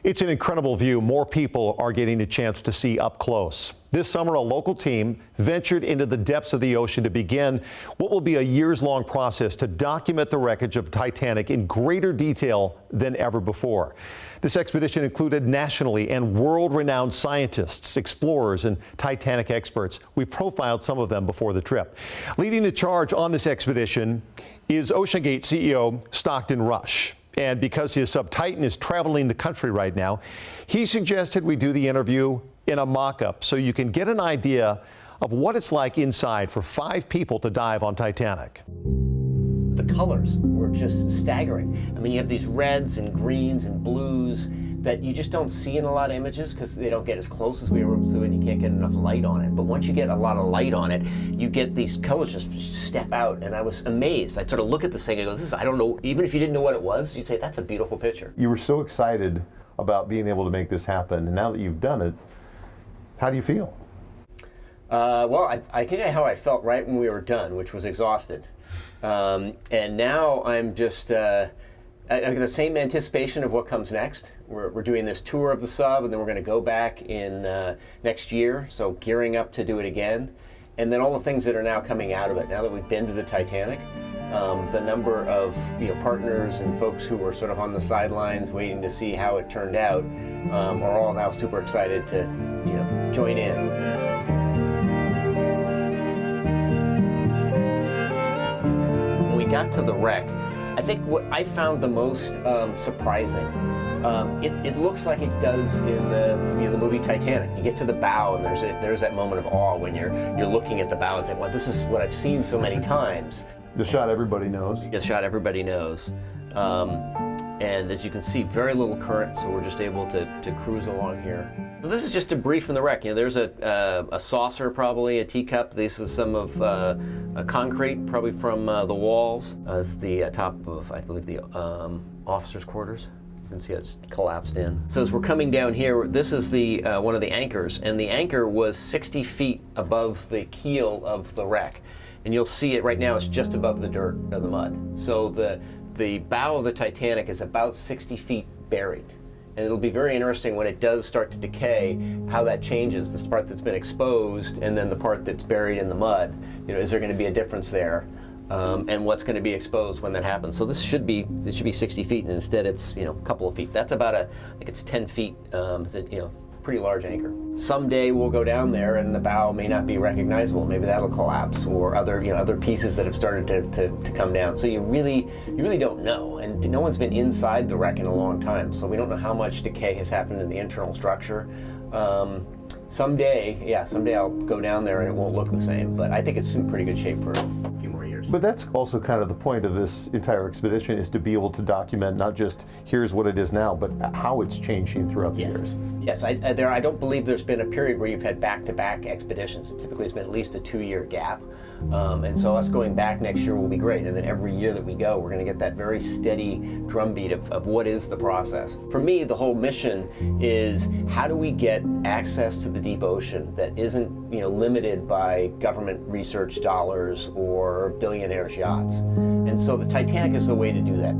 It's an incredible view more people are getting a chance to see up close. This summer, a local team ventured into the depths of the ocean to begin what will be a years-long process to document the wreckage of Titanic in greater detail than ever before. This expedition included nationally and world-renowned scientists, explorers, and Titanic experts. We profiled some of them before the trip. Leading the charge on this expedition is OceanGate CEO Stockton Rush. And because his sub Titan is traveling the country right now, he suggested we do the interview in a mock-up so you can get an idea of what it's like inside for 5 people to dive on Titanic. The colors were just staggering. I mean, you have these reds and greens and blues that you just don't see in a lot of images because they don't get as close as we were able to, and you can't get enough light on it. But once you get a lot of light on it, you get these colors just step out, and I was amazed. I sort of look at this thing and go, "This is, I don't know," even if you didn't know what it was, you'd say, "That's a beautiful picture." You were so excited about being able to make this happen, and now that you've done it, how do you feel? Well, I can tell you how I felt right when we were done, which was exhausted. And now I'm just, I have the same anticipation of what comes next. We're doing this tour of the sub, and then we're going to go back in next year, so gearing up to do it again. And then all the things that are now coming out of it, now that we've been to the Titanic, the number of partners and folks who were sort of on the sidelines waiting to see how it turned out are all now super excited to join in. Got to the wreck, I think what I found the most surprising, it looks like it does in the movie Titanic. You get to the bow, and there's that moment of awe when you're looking at the bow and saying, "Well, this is what I've seen so many times." The shot everybody knows. The shot everybody knows. And as you can see, very little current, so we're just able to cruise along here. So this is just debris from the wreck. There's a saucer, probably a teacup. This is some of a concrete, probably from the walls. This is the top of, I believe, the officers' quarters. You can see it's collapsed in. So as we're coming down here, this is the one of the anchors, and the anchor was 60 feet above the keel of the wreck. And you'll see it right now, it's just above the dirt or the mud. So the bow of the Titanic is about 60 feet buried. And it'll be very interesting when it does start to decay, how that changes, this part that's been exposed and then the part that's buried in the mud. Is there going to be a difference there? And what's going to be exposed when that happens? So it should be 60 feet, and instead it's a couple of feet. That's about I think it's 10 feet, pretty large anchor. Someday we'll go down there and the bow may not be recognizable. Maybe that'll collapse, or other pieces that have started to come down. So you really don't know, and no one's been inside the wreck in a long time, so we don't know how much decay has happened in the internal structure. Someday I'll go down there and it won't look the same, but I think it's in pretty good shape for a few more years. But that's also kind of the point of this entire expedition, is to be able to document not just here's what it is now, but how it's changing throughout the years. Yes, I don't believe there's been a period where you've had back-to-back expeditions. It typically has been at least a 2-year gap. And so us going back next year will be great. And then every year that we go, we're going to get that very steady drumbeat of what is the process. For me, the whole mission is, how do we get access to the deep ocean that isn't limited by government research dollars or billionaires' yachts? And so the Titanic is the way to do that.